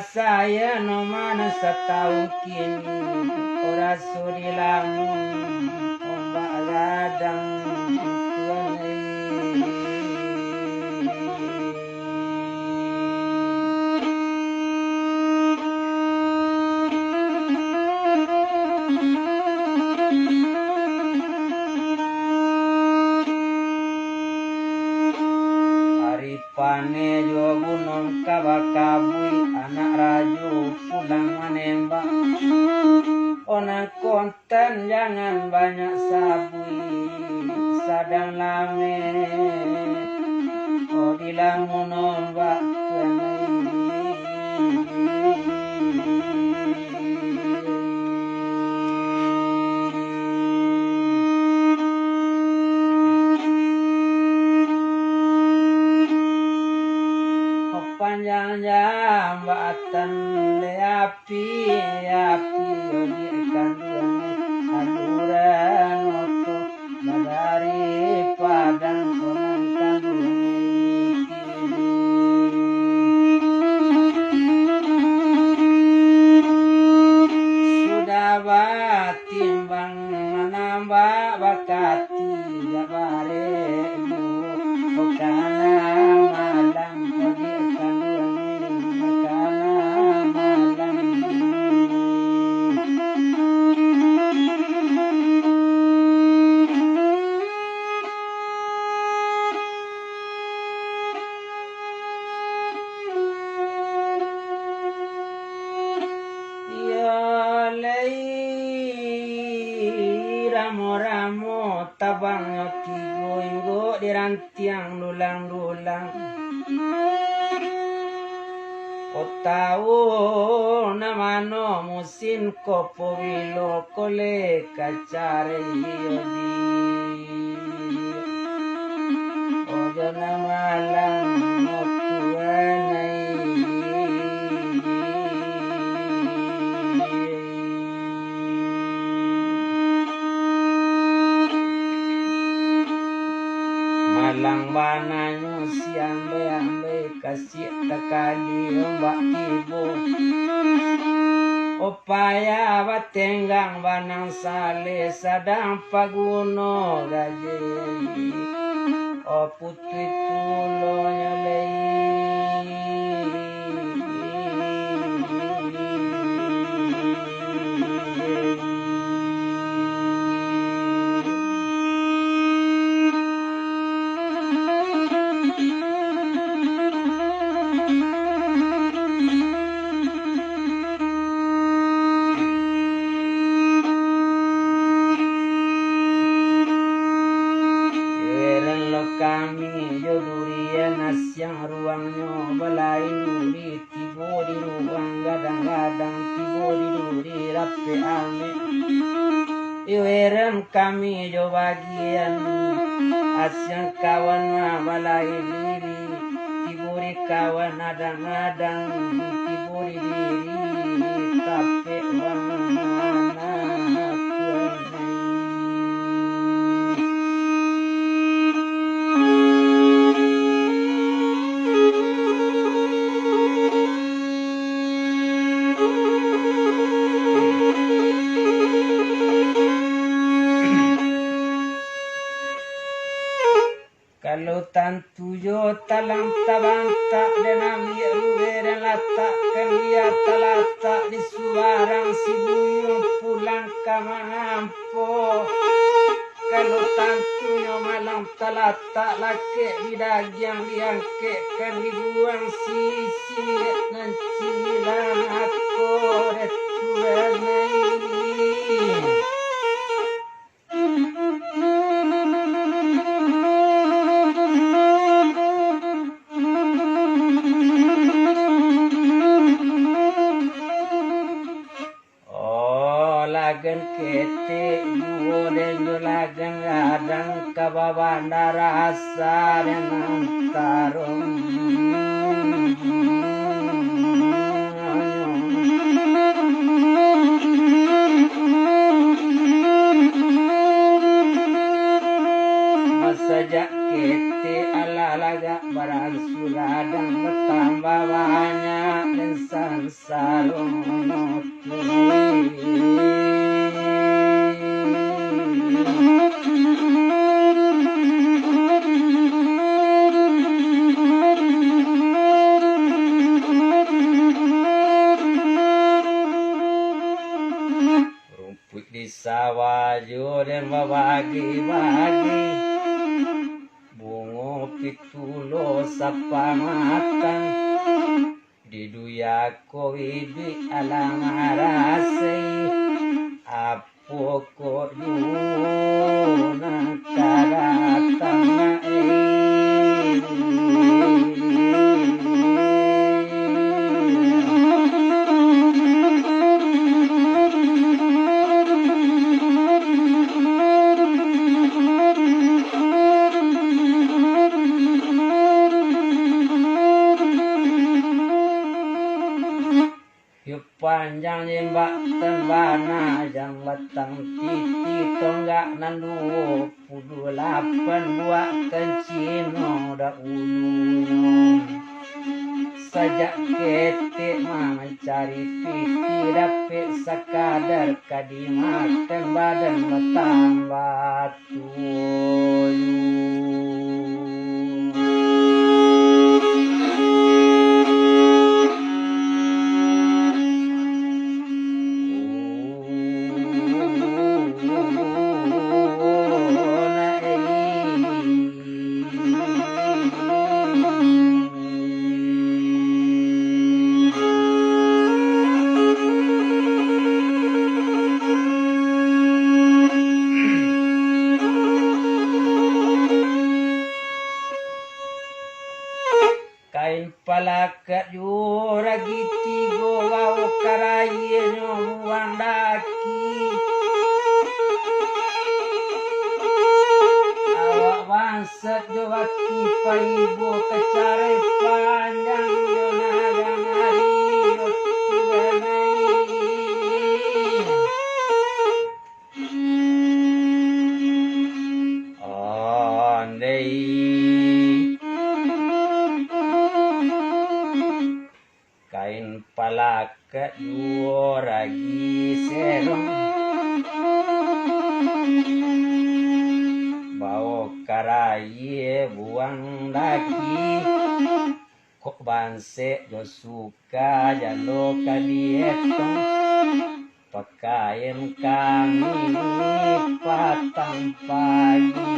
saya no mana setahun kini ora suri lamun ombak gadang pane jo gunung kabakabui anak raju pulang menembak ona konten jangan banyak sabui sadang lame oh dilamun ombak panjang jambatan api di kandung aduran oto dari padang konang kandung sudah batimbang menambah bakati jabare bukan malang ramo-ramo tabang kigo-igo dirantiang lulang-lulang o tahu namano musin kopo wilo kole kacare yodi ojo namalang motuanai malang bananyo siang beambe kasih takali ombak tibo upaya batenggang banang sale sadang paguno gaje o putri tulo nyalei kami jodurian asyang ruangnya balai duri tibo di ruang gadang-gadang tibo di duri rapi ame iweran kami jo bagian asyang kawan balai diri tibo di kawan adang-adang tibo di diri tapi warna kalau tantu yo talang tabanta denam yeruere lata kelia talata di suarang sibuyung pulang kamangampo kalau tantu yo malang talata lake bidagyang liangke kan dibuang sisi nancilang aku retuanai lagan kete yuwo den lagan adang kababandara asa den tarung masajak kete ala laga barang suladang bertambah banyak dan dan sarono rumput di sawah dan babagi-bagi bungo pitulo sapa matang diduya kowi di alang arasai apo ko yuna karatang panjang nyembak tembana yang batang titi tonggak nandu pudu lapan buat kencino da ulunya sajak ketik mencari piti dapet sakadar kadimakan badan bertambah tuyu. Kain palakat yuragi tigo wau karaye nyuang daki awak bangsat jawati paibo kecare panjang yonagang hari yotuanai kain palakat yuragi serong bawa karaye buang daki kok banse jo suka jalo kadietong pakaian kami patang pagi